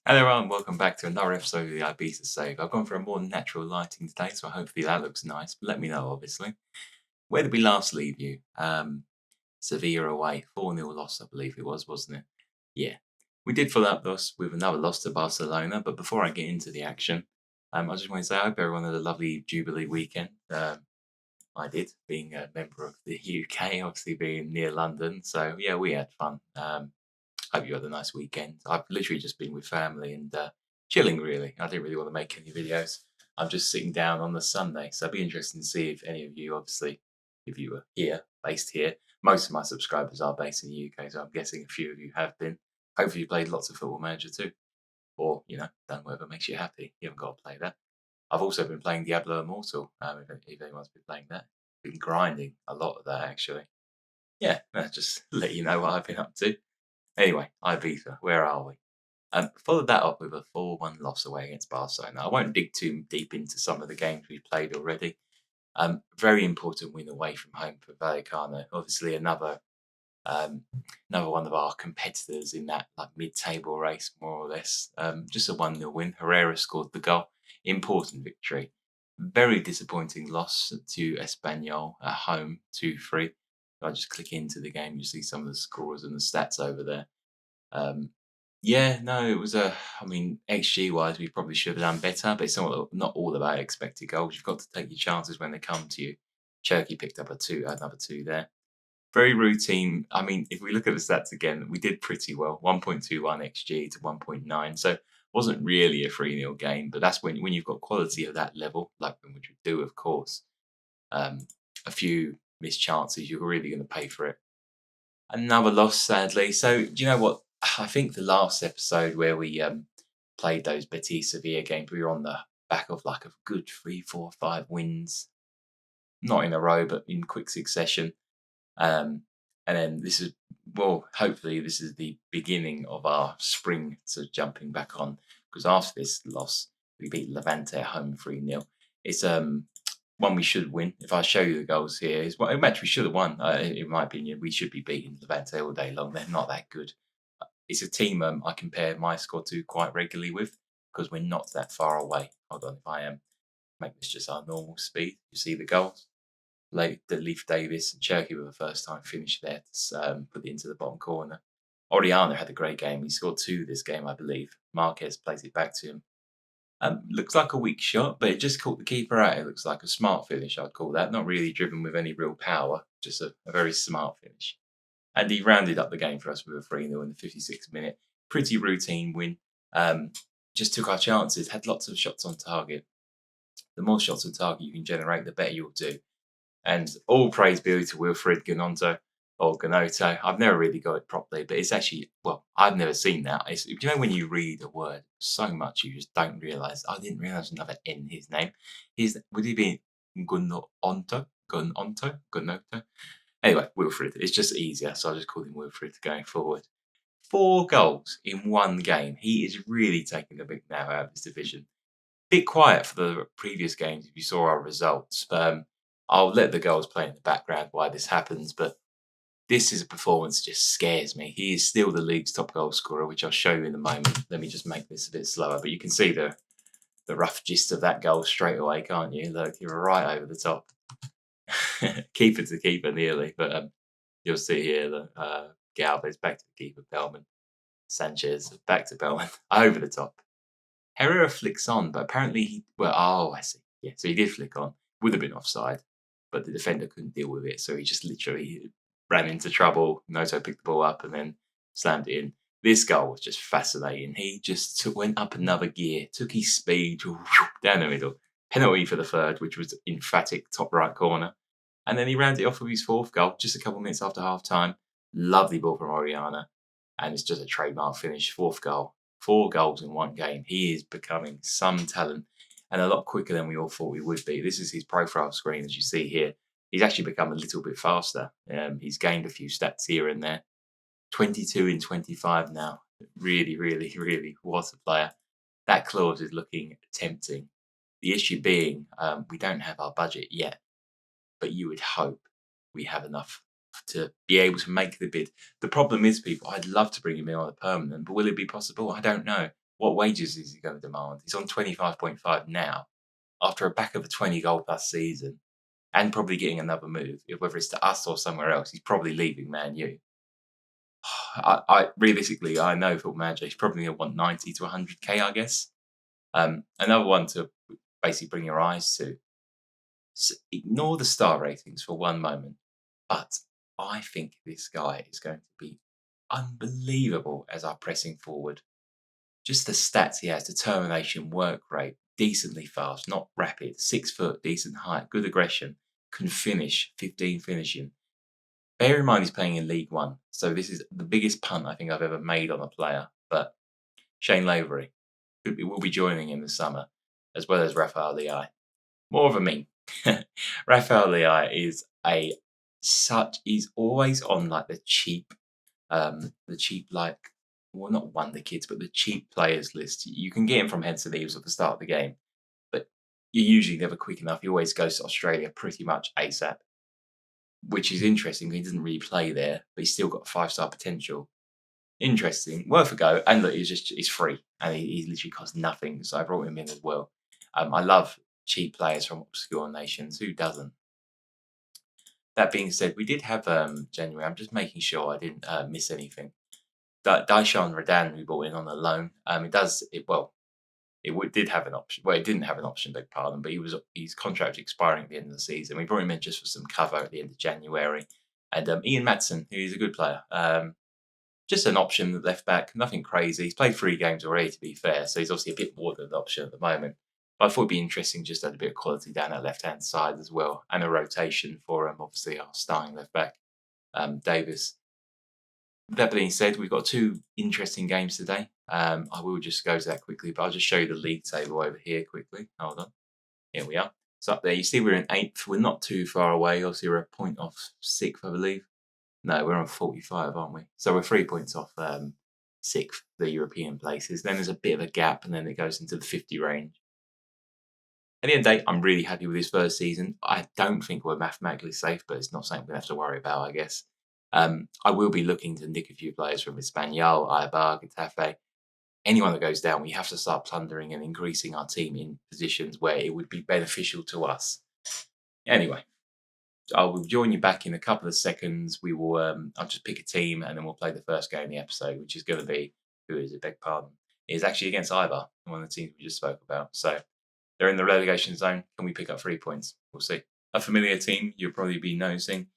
Hello everyone, welcome back to another episode of the Ibiza Save. I've gone for a more natural lighting today, so hopefully that looks nice, but let me know, obviously. Where did we last leave you? Sevilla away, 4-0 loss, I believe it was, wasn't it? Yeah. We did follow up thus with another loss to Barcelona, but before I get into the action, I just want to say I hope everyone had a lovely Jubilee weekend. I did, being a member of the UK, obviously being near London, so yeah, we had fun. Hope you had a nice weekend. I've literally just been with family and chilling, really. I didn't really want to make any videos. I'm just sitting down on the Sunday. So it'd be interesting to see if any of you, obviously, if you were here, based here. Most of my subscribers are based in the UK, so I'm guessing a few of you have been. Hopefully you played lots of Football Manager too. Or, done whatever makes you happy. You haven't got to play that. I've also been playing Diablo Immortal, if anyone's been playing that. Been grinding a lot of that, actually. Yeah, just let you know what I've been up to. Anyway, Ibiza, where are we? Followed that up with a 4-1 loss away against Barcelona. I won't dig too deep into some of the games we've played already. Very important win away from home for Vallecano. Obviously, another one of our competitors in that mid-table race, more or less. Just a 1-0 win. Herrera scored the goal. Important victory. Very disappointing loss to Espanyol at home, 2-3. If I just click into the game, you see some of the scores and the stats over there. Yeah, no, it was XG wise, we probably should have done better, but it's not all about expected goals. You've got to take your chances when they come to you. Cherky picked up another two there. Very routine. If we look at the stats again, we did pretty well. 1.21 XG to 1.9. So wasn't really a 3-0 game, but that's when you've got quality of that level, like which we do, of course. A few missed chances, you're really going to pay for it. Another loss, sadly. So, do you know what? I think the last episode where we played those Betis Sevilla games, we were on the back of a good 3, 4, 5 wins, not in a row, but in quick succession. And then hopefully this is the beginning of our spring sort of jumping back on, because after this loss, we beat Levante at home 3-0. It's one we should win. If I show you the goals here, it's a match we should have won. In my opinion, we should be beating Levante all day long. They're not that good. It's a team I compare my squad to quite regularly with, because we're not that far away. Hold on, if I make this just our normal speed, you see the goals. The Leaf Davis and Cherky were the first time finish there to put it into the bottom corner. Oriana had a great game. He scored 2 this game, I believe. Marquez plays it back to him. Looks like a weak shot, but it just caught the keeper out. It looks like a smart finish, I'd call that. Not really driven with any real power, just a very smart finish. And he rounded up the game for us with a 3-0 in the 56th minute. Pretty routine win. Just took our chances, had lots of shots on target. The more shots on target you can generate, the better you'll do. And all praise be to Wilfred Gnonto or Gnotto. I've never really got it properly, but it's actually, I've never seen that. When you read a word so much, you just don't realise. I didn't realise another N in his name. Would he be Gnonto? Gnotto? Anyway, Wilfred. It's just easier, so I just called him Wilfred going forward. 4 goals in one game. He is really taking the big now out of this division. Bit quiet for the previous games if you saw our results, but I'll let the girls play in the background while this happens, but this is a performance that just scares me. He is still the league's top goal scorer, which I'll show you in a moment. Let me just make this a bit slower, but you can see the rough gist of that goal straight away, can't you? Look, you're right over the top. Keeper to keeper nearly, but you'll see here that Galvez back to the keeper, Bellman. Sanchez back to Bellman, over the top. Herrera flicks on, but apparently I see. Yeah, so he did flick on. Would have been offside, but the defender couldn't deal with it, so he just literally ran into trouble. Noto picked the ball up and then slammed it in. This goal was just fascinating. He just went up another gear, took his speed down the middle. Penalty for the third, which was emphatic top right corner. And then he rounded it off with his 4th goal, just a couple of minutes after half time. Lovely ball from Oriana. And it's just a trademark finish, 4th goal. 4 goals in one game. He is becoming some talent and a lot quicker than we all thought he would be. This is his profile screen, as you see here. He's actually become a little bit faster. He's gained a few stats here and there. 22 in 25 now. Really, really, really, what a player. That clause is looking tempting. The issue being we don't have our budget yet, but you would hope we have enough to be able to make the bid. The problem is, people, I'd love to bring him in on a permanent, but will it be possible? I don't know. What wages is he going to demand? He's on 25.5 now, after a back of a 20 goal plus season, and probably getting another move. Whether it's to us or somewhere else, he's probably leaving Man U. I realistically, I know Football Manager, he's probably going to want 90 to 100k, I guess. Another one to basically bring your eyes to. Ignore the star ratings for one moment, but I think this guy is going to be unbelievable as our pressing forward. Just the stats he has: determination, work rate, decently fast, not rapid, 6 foot, decent height, good aggression, can finish, 15 finishing. Bear in mind he's playing in League One, so this is the biggest punt I think I've ever made on a player. But Shane Lavery will be joining in the summer, as well as Rafael Leai. More of a meme. Rafael Leai is he's always on like the cheap like, well, not wonder kids, but the cheap players list. You can get him from heads to leaves at the start of the game, but you're usually never quick enough. He always goes to Australia pretty much ASAP, which is interesting. He doesn't really play there, but he's still got 5-star potential. Interesting, worth a go. And look, he's free, and he literally costs nothing. So I brought him in as well. I love cheap players from obscure nations. Who doesn't? That being said, we did have January. I'm just making sure I didn't miss anything. Daishan Radan, we brought in on a loan. Did have an option. Well, it didn't have an option, beg pardon, but his contract expiring at the end of the season. We brought him in just for some cover at the end of January. And Ian Madsen, who is a good player. Just an option left back, nothing crazy. He's played 3 games already, to be fair, so he's obviously a bit more than an option at the moment. But I thought it'd be interesting just to add a bit of quality down that left-hand side as well, and a rotation for obviously our starting left back, Davis. That being said, we've got 2 interesting games today. I will just go to that quickly, but I'll just show you the league table over here quickly. Hold on. Here we are. So up there, you see we're in 8th. We're not too far away. Obviously, we're a point off 6th, I believe. No, we're on 45, aren't we? So we're 3 points off 6th, the European places. Then there's a bit of a gap, and then it goes into the 50 range. At the end of the day, I'm really happy with this first season. I don't think we're mathematically safe, but it's not something we're going to have to worry about, I guess. I will be looking to nick a few players from Espanyol, EIBAR, Getafe. Anyone that goes down, we have to start plundering and increasing our team in positions where it would be beneficial to us. Anyway, I will join you back in a couple of seconds. We will. I'll just pick a team, and then we'll play the first game of the episode, which is going to be, who is it? Beg pardon. It is actually against EIBAR, one of the teams we just spoke about. So they're in the relegation zone. Can we pick up 3 points? We'll see. A familiar team you'll probably be noticing.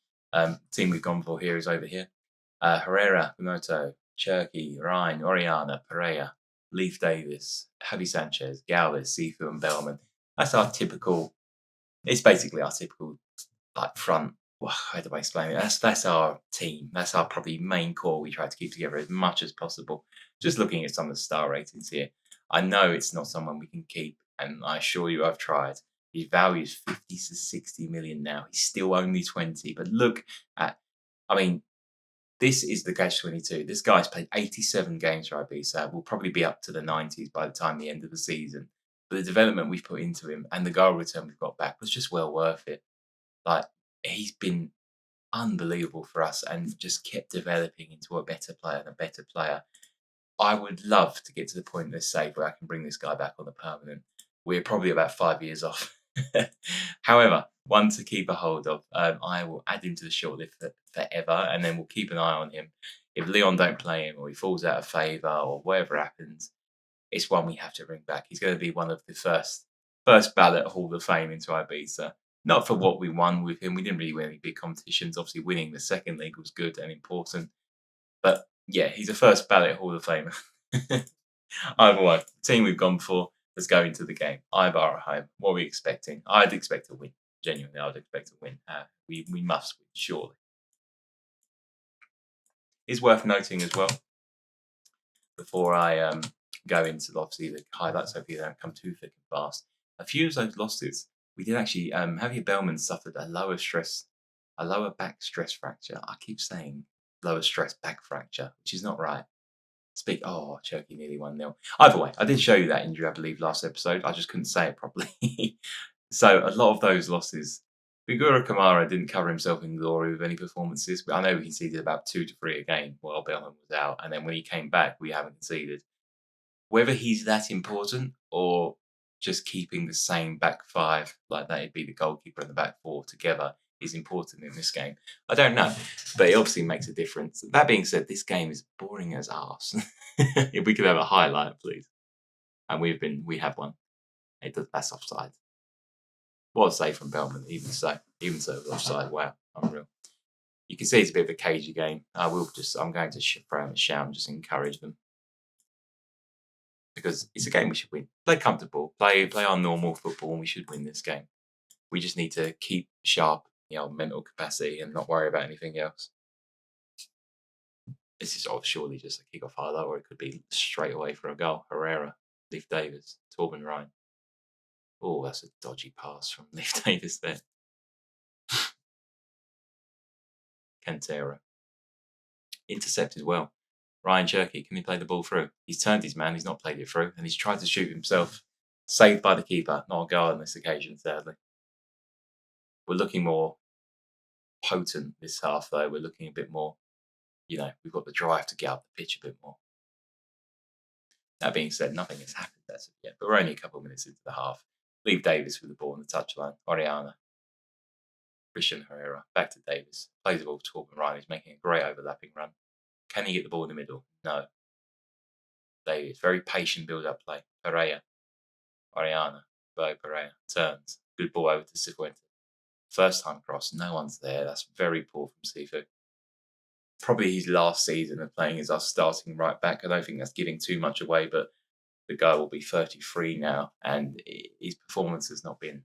Team we've gone for here is over here. Herrera, Pimoto, Cherky, Ryan, Oriana, Pereira, Leif Davis, Javi Sanchez, Galvez, Sifu, and Bellman. That's our typical. It's basically our typical like front. Well, how do I explain it? That's our team. That's our probably main core. We try to keep together as much as possible. Just looking at some of the star ratings here, I know it's not someone we can keep, and I assure you I've tried. His value is 50 to 60 million now. He's still only 20, but look at. I mean, this is the catch-22. This guy's played 87 games for Ibiza. Will probably be up to the 90s by the time the end of the season. But the development we've put into him and the goal return we've got back was just well worth it. Like, he's been unbelievable for us and just kept developing into a better player and a better player. I would love to get to the point, let's say, where I can bring this guy back on the permanent. We're probably about 5 years off. However, one to keep a hold of. I will add him to the shortlist forever, and then we'll keep an eye on him. If Leon don't play him, or he falls out of favour, or whatever happens, it's one we have to bring back. He's going to be one of the first ballot Hall of Fame into Ibiza. Not for what we won with him. We didn't really win any big competitions. Obviously, winning the second league was good and important. But yeah, he's a first ballot Hall of Famer. Either way, the team we've gone for, let's go into the game. EIBAR at home. What are we expecting? I'd expect a win. Genuinely, I'd expect a win. We must win, surely. It's worth noting as well, before I go into obviously the highlights, hopefully they don't come too thick and fast. A few of those losses, we did actually. Javier Bellman suffered a lower back stress fracture. I keep saying lower stress back fracture, which is not right. Cherky nearly 1-0. Either way, I did show you that injury, I believe, last episode. I just couldn't say it properly. So a lot of those losses. Figura Kamara didn't cover himself in glory with any performances, but I know we conceded about 2 to 3 a game while Bellman was out, and then when he came back, we haven't conceded. Whether he's that important or just keeping the same back five, like that'd be the goalkeeper and the back four together, is important in this game. I don't know, but it obviously makes a difference. That being said, this game is boring as arse. If we could have a highlight, please. And we have one. That's offside. What a save from Bellman, even so it was offside. Wow, unreal. You can see it's a bit of a cagey game. I'm going to throw him a shout and just encourage them, because it's a game we should win. Play comfortable, play our normal football, and we should win this game. We just need to keep sharp, mental capacity and not worry about anything else. This is surely just a kick-off highlight, or it could be straight away for a goal. Herrera, Leif Davis, Torben Ryan. Oh, that's a dodgy pass from Leif Davis there. Cantera. Intercepted well. Ryan Cherky, can he play the ball through? He's turned his man, he's not played it through, and he's tried to shoot himself. Saved by the keeper, not a goal on this occasion, sadly. We're looking more potent this half, though. We're looking a bit more, we've got the drive to get up the pitch a bit more. That being said, nothing has happened as of yet, but we're only a couple of minutes into the half. Leave Davis with the ball on the touchline. Oriana. Christian Herrera. Back to Davis. Plays the ball to Torben Ryan. He's making a great overlapping run. Can he get the ball in the middle? No. Davis. Very patient build-up play. Pereira. Oriana. Bo Pereira. Turns. Good ball over to Cifuentes. First time cross. No one's there. That's very poor from Sifu. Probably his last season of playing as our starting right back. I don't think that's giving too much away, but the guy will be 33 now, and his performance has not been.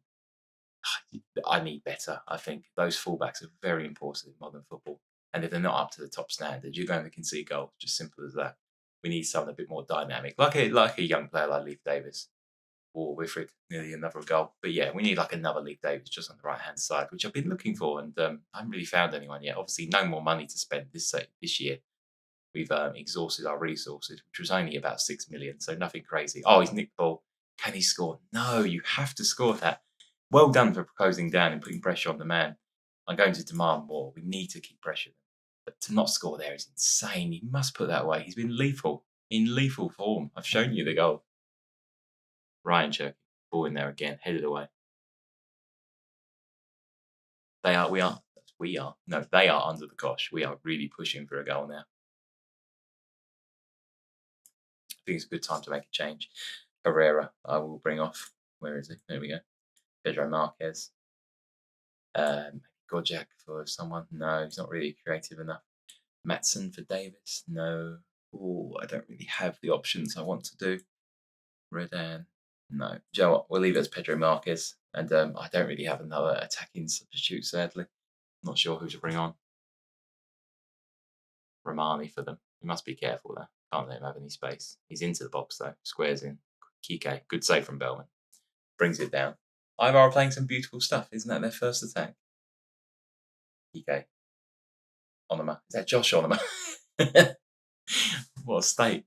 I need better. I think those fullbacks are very important in modern football, and if they're not up to the top standard, you're going to concede goals. Just simple as that. We need something a bit more dynamic, like a young player like Leif Davis or Wilfred, nearly another goal. But yeah, we need like another Leif Davis just on the right hand side, which I've been looking for, and I haven't really found anyone yet. Obviously, no more money to spend this year. We've exhausted our resources, which was only about 6 million, so nothing crazy. Oh, he's nicked the ball. Can he score? No, you have to score that. Well done for closing down and putting pressure on the man. I'm going to demand more. We need to keep pressure. But to not score there is insane. He must put that away. He's been lethal, in lethal form. I've shown you the goal. Ryan Cherky, ball in there again, headed away. They are under the cosh. We are really pushing for a goal now. I think it's a good time to make a change. Herrera, I will bring off. Where is he? There we go. Pedro Marquez. Gojak for someone. No, he's not really creative enough. Matson for Davis. No. Oh, I don't really have the options I want to do. Redan. No. Do you know what? We'll leave it as Pedro Marquez. And I don't really have another attacking substitute, sadly. I'm not sure who to bring on. Romani for them. You must be careful there. Can't let him have any space. He's into the box though. Squares in. Kike. Good save from Bellman. Brings it down. EIBAR are playing some beautiful stuff. Isn't that their first attack? Kike. Onoma. Is that Josh Onoma? What a state.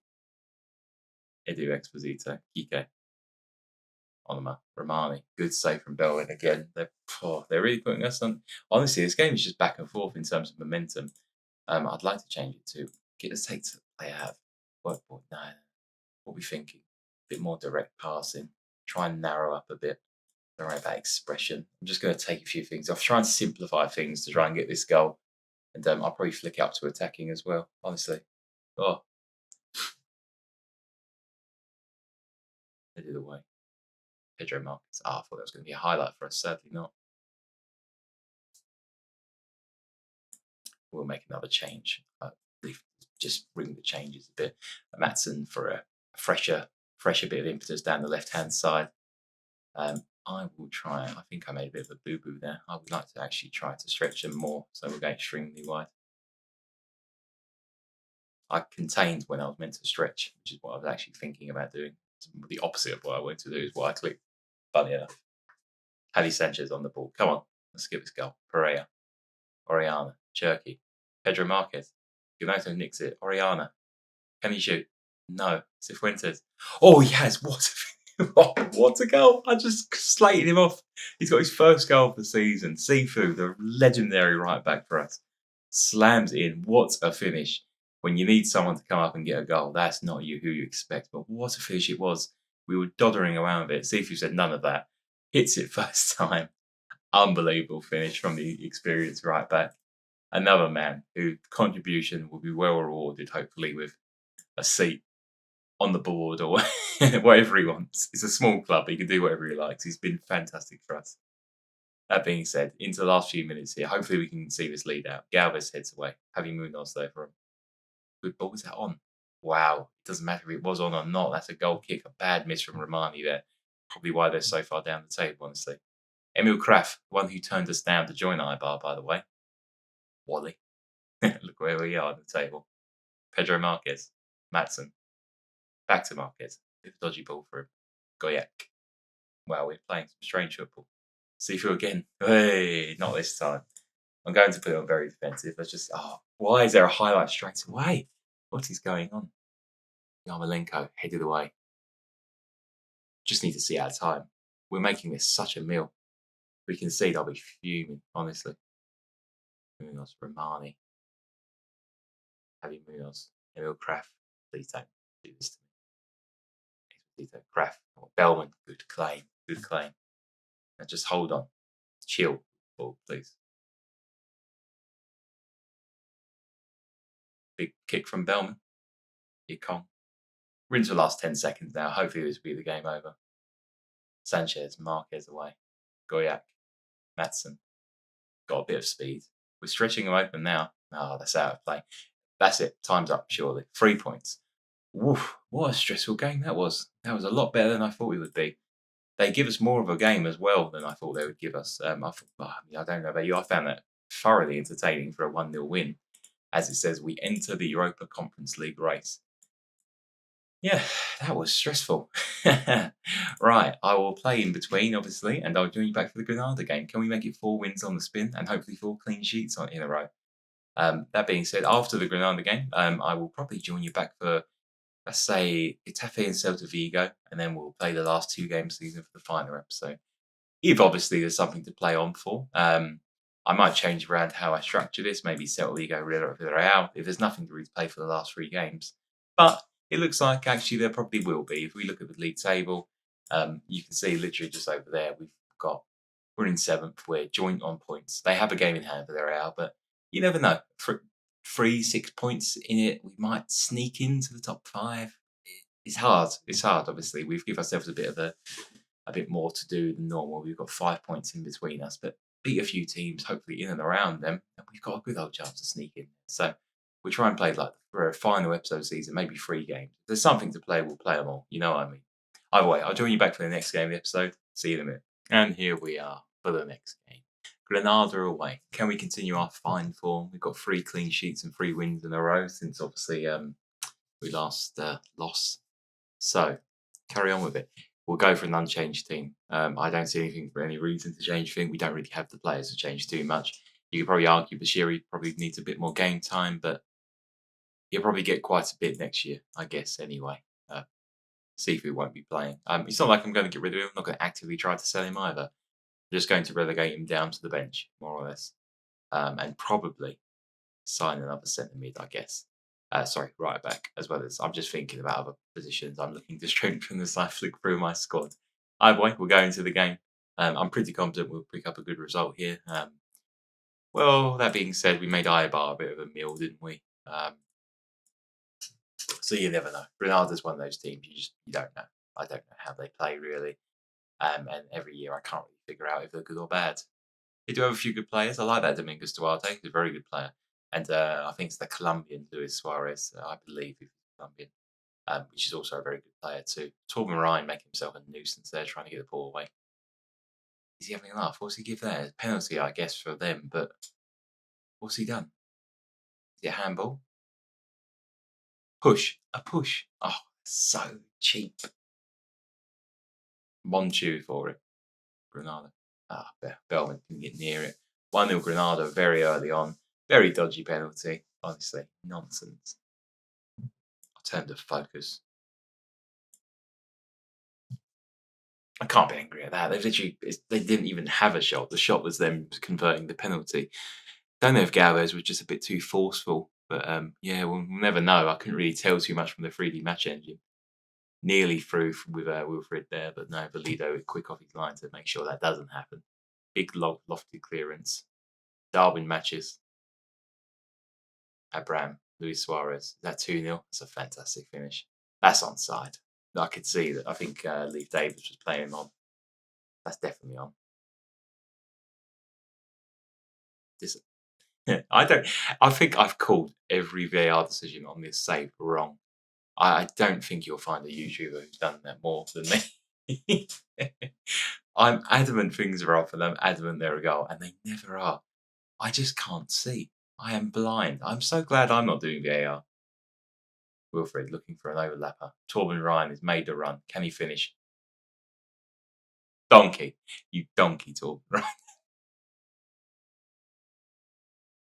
Edu Exposito. Kike. Onoma. Romani. Good save from Bellman again. They're really putting us on. Honestly, this game is just back and forth in terms of momentum. I'd like to change it to get us take to play out. What are we thinking? A bit more direct passing. Try and narrow up a bit. Don't worry about expression. I'm just going to take a few things off. Try and simplify things to try and get this goal. And I'll probably flick it up to attacking as well, honestly. Oh. They did away. Pedro Marquez. I thought that was going to be a highlight for us. Sadly not. We'll make another change. Just bring the changes a bit. Matson for a fresher bit of impetus down the left-hand side. I will try. I think I made a bit of a boo-boo there. I would like to actually try to stretch them more, so we're going extremely wide. I contained when I was meant to stretch, which is what I was actually thinking about doing. The opposite of what I wanted to do is what I clicked. Funny enough. Javi Sanchez on the ball. Come on, let's get this goal. Pereira, Oriana, Cherky, Pedro Marquez. Ganato nicks it. Oriana. Can he shoot? No. Cifuentes. Oh, he has. What a goal. I just slated him off. He's got his first goal of the season. Sifu, the legendary right back for us, slams in. What a finish. When you need someone to come up and get a goal, that's not who you expect. But what a finish it was. We were doddering around with it. See if you said none of that. Hits it first time. Unbelievable finish from the experienced right back. Another man whose contribution will be well rewarded, hopefully, with a seat on the board or whatever he wants. It's a small club. He can do whatever he likes. He's been fantastic for us. That being said, into the last few minutes here, hopefully we can see this lead out. Galvez heads away. Having Munoz there for him. Good ball. Was that on? Wow. It doesn't matter if it was on or not. That's a goal kick. A bad miss from Romani there. Probably why they're so far down the table, honestly. Emil Kraft, one who turned us down to join EIBAR, by the way. Wally. Look where we are on the table. Pedro Marquez. Matson. Back to Marquez. Bit of a dodgy ball for him. Goyak. Wow, we're playing some strange football. Sifu again. Hey, not this time. I'm going to put it on very defensive. Let's just, why is there a highlight straight away? What is going on? Yarmolenko headed away. Just need to see our time. We're making this such a meal. We can see they'll be fuming, honestly. Munoz, Romani. Javi Munoz. Emil Kraft. Please don't do this to me. Kraft. Or Bellman. Good claim. Good claim. Now just hold on. Chill, ball, please. Big kick from Bellman. Here come. We're into the last 10 seconds now. Hopefully this will be the game over. Sanchez, Marquez away. Goyak, Matson. Got a bit of speed. We're stretching them open now. That's out of play. That's it. Time's up, surely. 3 points. Woof. What a stressful game that was. That was a lot better than I thought it would be. They give us more of a game as well than I thought they would give us. I don't know about you. I found that thoroughly entertaining for a 1-0 win. As it says, we enter the Europa Conference League race. Yeah, that was stressful. Right, I will play in between, obviously, and I'll join you back for the Granada game. Can we make it 4 wins on the spin and hopefully 4 clean sheets in a row? That being said, after the Granada game, I will probably join you back for, let's say, Getafe and Celta Vigo, and then we'll play the last 2 games of the season for the final episode. If obviously there's something to play on for, I might change around how I structure this, maybe Celta Vigo, Real, if there's nothing to really play for the last 3 games. But it looks like actually there probably will be. If we look at the league table, you can see literally just over there, we're in 7th, we're joint on points. They have a game in hand for their Real, but you never know. For 3-6 points in it, we might sneak into the top 5. It's hard. It's hard, obviously. We've given ourselves a bit more to do than normal. We've got 5 points in between us, but beat a few teams, hopefully in and around them, and we've got a good old chance to sneak in. So we'll try and play like for a final episode season, maybe 3 games. If there's something to play, we'll play them all. You know what I mean? Either way, I'll join you back for the next game of the episode. See you in a minute. And here we are for the next game. Granada away. Can we continue our fine form? We've got 3 clean sheets and 3 wins in a row since obviously we last lost. So carry on with it. We'll go for an unchanged team. I don't see anything for any reason to change things. We don't really have the players to change too much. You could probably argue Bashiri probably needs a bit more game time, but he'll probably get quite a bit next year, I guess, anyway. Sifu won't be playing. It's not like I'm going to get rid of him. I'm not going to actively try to sell him either. I'm just going to relegate him down to the bench, more or less. And probably sign another centre mid, I guess. Right back, as well as I'm just thinking about other positions. I'm looking to strengthen as I flick through my squad. Either way, we'll go into the game. I'm pretty confident we'll pick up a good result here. Well, that being said, we made EIBAR a bit of a meal, didn't we? So you never know. Granada's one of those teams you don't know. I don't know how they play really. And every year I can't really figure out if they're good or bad. They do have a few good players. I like that Domingos Duarte. He's a very good player. And I think it's the Colombian Luis Suarez, I believe he's Colombian, which is also a very good player too. Torben Ryan making himself a nuisance there, trying to get the ball away. Is he having a laugh? What's he give there? Penalty, I guess, for them, but what's he done? Is it a handball? Push. A push. Oh, so cheap. Monchu for it. Granada. Bellman didn't get near it. 1-0 Granada very early on. Very dodgy penalty. Honestly, nonsense. I'll turn to focus. I can't be angry at that. They didn't even have a shot. The shot was them converting the penalty. Don't know if Galvez was just a bit too forceful But yeah, we'll never know. I couldn't really tell too much from the 3D match engine. Nearly through with Wilfred there, but no, Valido quick off his line to make sure that doesn't happen. Big lofted clearance. Darwin matches. Abraham, Luis Suarez. Is that 2-0? That's a fantastic finish. That's onside. I could see that. I think Leif Davis was playing him on. That's definitely on. This, I don't. I think I've called every VAR decision on this save wrong. I don't think you'll find a YouTuber who's done that more than me. I'm adamant things are off, and I'm adamant they're a goal, and they never are. I just can't see. I am blind. I'm so glad I'm not doing VAR. Wilfred looking for an overlapper. Torben Ryan has made a run. Can he finish? Donkey. You donkey, Torben Ryan.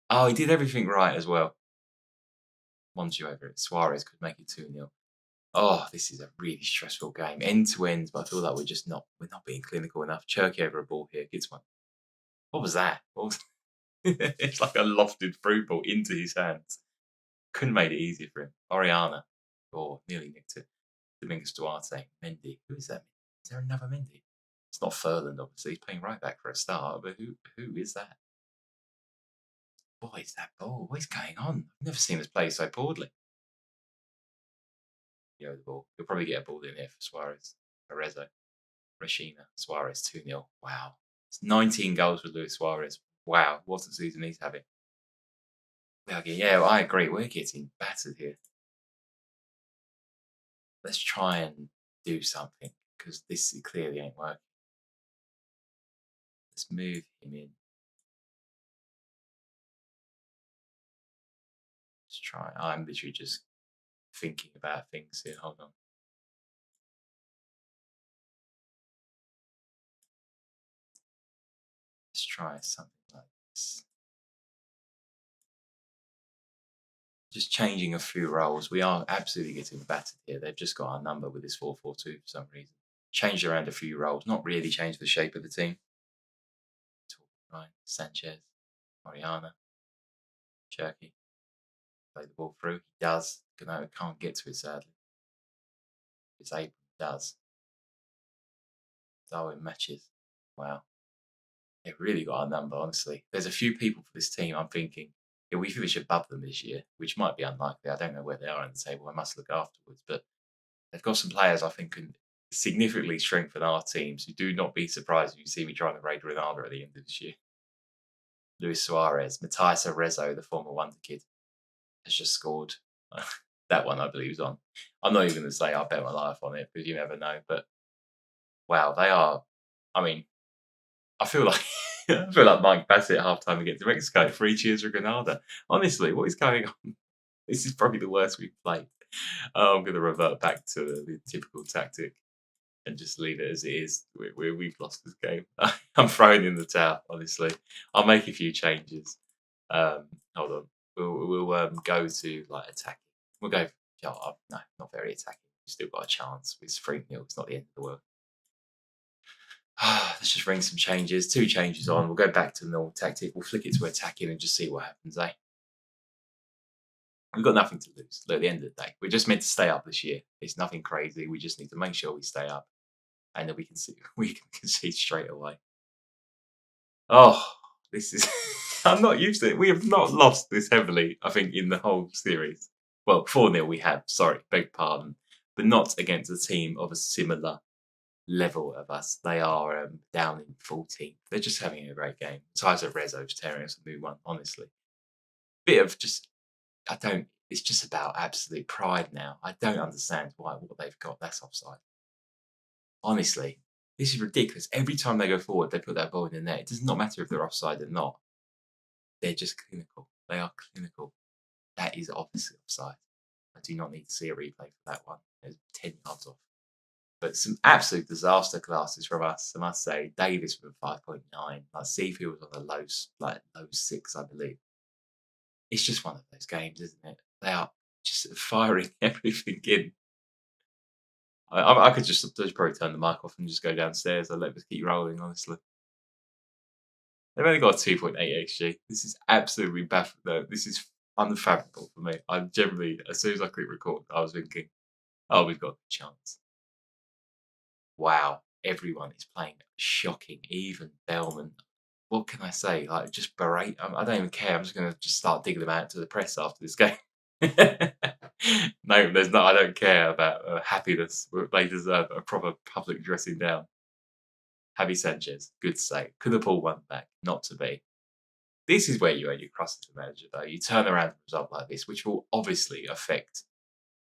Oh, he did everything right as well. Once you over it, Suarez could make it 2-0. Oh, this is a really stressful game, end to end. But I feel like we're not being clinical enough. Cherky over a ball here, gets one. What was that? What was it's like a lofted through ball into his hands. Couldn't make it easier for him. Oriana, oh, nearly nicked it. Domingos Duarte, Mendy. Who is that? Is there another Mendy? It's not Furland, obviously. He's playing right back for a start, but who is that? Boy, is that ball? What is going on? I've never seen us play so poorly. The ball. He'll probably get a ball in here for Suarez. Arezzo. Rashina. Suarez 2-0. Wow. It's 19 goals for Luis Suarez. Wow. What a season he's having. Yeah, I agree. We're getting battered here. Let's try and do something because this clearly ain't working. Let's move him in. Let's try. I'm literally just thinking about things here. Hold on. Let's try something like this. Just changing a few roles. We are absolutely getting battered here. They've just got our number with this 4-4-2 for some reason. Changed around a few roles. Not really changed the shape of the team. Right, Sanchez, Oriana, Cherky. Play the ball through. He does. Can't get to it, sadly. It's able. Does. Darwin matches. Wow. They've really got our number, honestly. There's a few people for this team I'm thinking, yeah, we finish above them this year, which might be unlikely. I don't know where they are on the table. I must look afterwards. But they've got some players I think can significantly strengthen our team. So do not be surprised if you see me trying to raid Ronaldo at the end of this year. Luis Suarez, Matthias Arezzo, the former Wonder Kid, has just scored. That one, I believe, is on. I'm not even going to say I bet my life on it because you never know. But wow, they are. I mean, I feel like Mike Bassett at halftime against Mexico. 3 cheers for Granada. Honestly, what is going on? This is probably the worst we've played. I'm going to revert back to the typical tactic and just leave it as it is. We've lost this game. I'm throwing in the towel, honestly. I'll make a few changes. Hold on. We'll go to like attacking. We'll go. No, not very attacking. We've still got a chance. It's 3-0. It's not the end of the world. Let's just bring some changes. 2 changes on. We'll go back to the normal tactic. We'll flick it to attacking and just see what happens, eh? We've got nothing to lose. At the end of the day, we're just meant to stay up this year. It's nothing crazy. We just need to make sure we stay up, and then we can concede straight away. Oh, this is. I'm not used to it. We have not lost this heavily, I think, in the whole series. Well, 4-0 we have. Sorry, beg pardon, but not against a team of a similar level of us. They are down in 14th. They're just having a great game. Tyler Rezzo's tearing us a new one, honestly. Bit of just, it's just about absolute pride now. I don't understand what they've got. That's offside. Honestly, this is ridiculous. Every time they go forward, they put that ball in the net. It does not matter if they're offside or not. They're just clinical. They are clinical. That is opposite offside. I do not need to see a replay for that one. It's 10 yards off. But some absolute disaster classes from us, I must say. Davis with a 5.9. Like Seafield was on a low 6, I believe. It's just one of those games, isn't it? They are just firing everything in. I could just probably turn the mic off and just go downstairs. I'll let this keep rolling, honestly. They've only got a 2.8 XG. This is absolutely baffling. This is unfathomable for me. I'm generally, as soon as I click record, I was thinking, oh, we've got a chance. Wow, everyone is playing shocking, even Bellman. What can I say? Like, just berate. I don't even care. I'm just going to just start digging them out to the press after this game. No, there's not. I don't care about happiness. They deserve a proper public dressing down. Javi Sanchez, good save. Could have pulled one back. Not to be. This is where you earn your crust as a manager, though. You turn around a result like this, which will obviously affect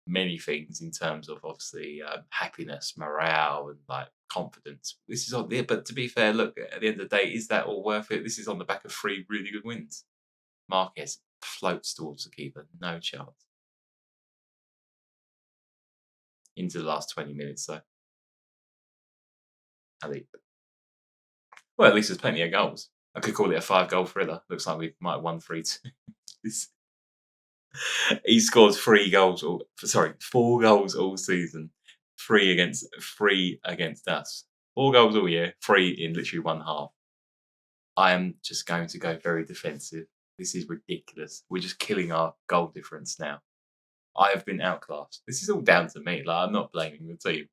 many things in terms of obviously happiness, morale, and like confidence. This is on there, but to be fair, look at the end of the day, is that all worth it? This is on the back of 3 really good wins. Marquez floats towards the keeper, no chance. Into the last 20 minutes, though. Well, at least there's plenty of goals. I could call it a 5-goal thriller. Looks like we might have won 3-2. He scored 4 goals all season. 3 against us. 4 goals all year, 3 in literally one half. I am just going to go very defensive. This is ridiculous. We're just killing our goal difference now. I have been outclassed. This is all down to me. Like, I'm not blaming the team,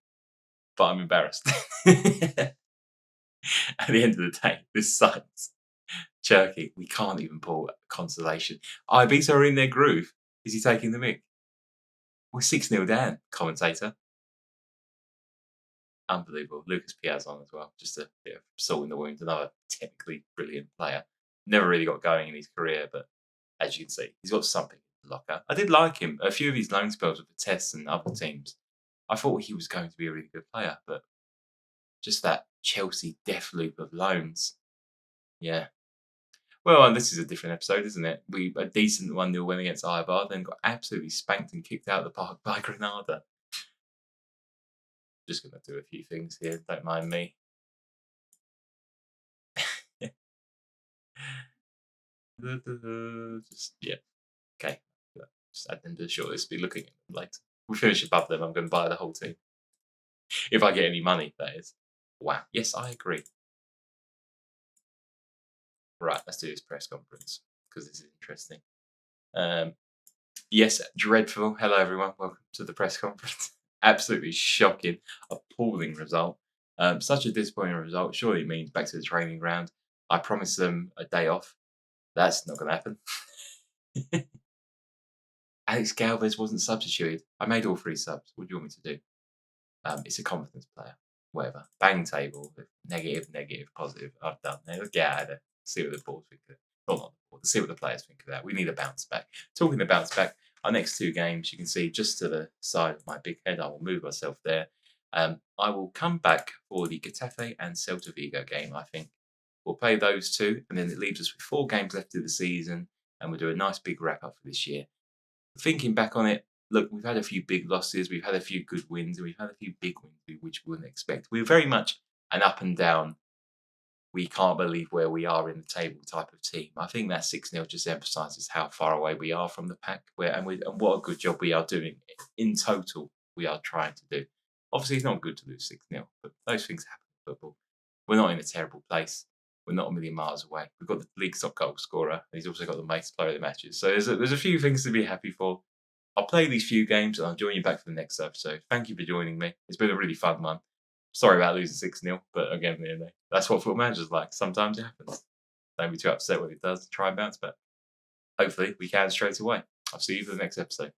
but I'm embarrassed. At the end of the day, this sucks. Turkey, we can't even pull consolation. Ibiza are in their groove. Is he taking the mick? We're 6-0 down, commentator. Unbelievable. Lucas Piazon as well. Just a bit of salt in the wound. Another technically brilliant player. Never really got going in his career, but as you can see, he's got something in the locker. I did like him. A few of his loan spells with the Tests and other teams. I thought he was going to be a really good player, but just that Chelsea death loop of loans. Yeah. Well, and this is a different episode, isn't it? A decent 1-0 win against EIBAR, then got absolutely spanked and kicked out of the park by Granada. Just going to do a few things here, don't mind me. Yeah. Okay. Just add them to the shortlist, be looking at them later. We finish above them, I'm going to buy the whole team. If I get any money, that is. Wow. Yes, I agree. Right, let's do this press conference because this is interesting. Yes, dreadful. Hello, everyone. Welcome to the press conference. Absolutely shocking, appalling result. Such a disappointing result. Surely it means back to the training ground. I promised them a day off. That's not going to happen. Alex Galvez wasn't substituted. I made all 3 subs. What do you want me to do? It's a confidence player. Whatever. Bang table. Negative, positive. I've done. Get out of there. See what the board think of it. Well, not the board. See what the players think of that. We need a bounce back. Talking of bounce back, our next 2 games, you can see just to the side of my big head, I will move myself there. I will come back for the Getafe and Celta Vigo game, I think. We'll play those 2, and then it leaves us with 4 games left of the season, and we'll do a nice big wrap-up for this year. Thinking back on it, look, we've had a few big losses, we've had a few good wins, and we've had a few big wins, which we wouldn't expect. We're very much an up and down, we can't believe where we are in the table type of team. I think that 6-0 just emphasises how far away we are from the pack, and what a good job we are doing. In total, we are trying to do. Obviously, it's not good to lose 6-0, but those things happen in football. We're not in a terrible place. We're not a million miles away. We've got the league's top goal scorer, and he's also got the most player of the matches. So there's a few things to be happy for. I'll play these few games, and I'll join you back for the next episode. Thank you for joining me. It's been a really fun one. Sorry about losing 6-0, but again, that's what football managers like. Sometimes it happens. Don't be too upset when it does. Try and bounce back. Hopefully, we can straight away. I'll see you for the next episode.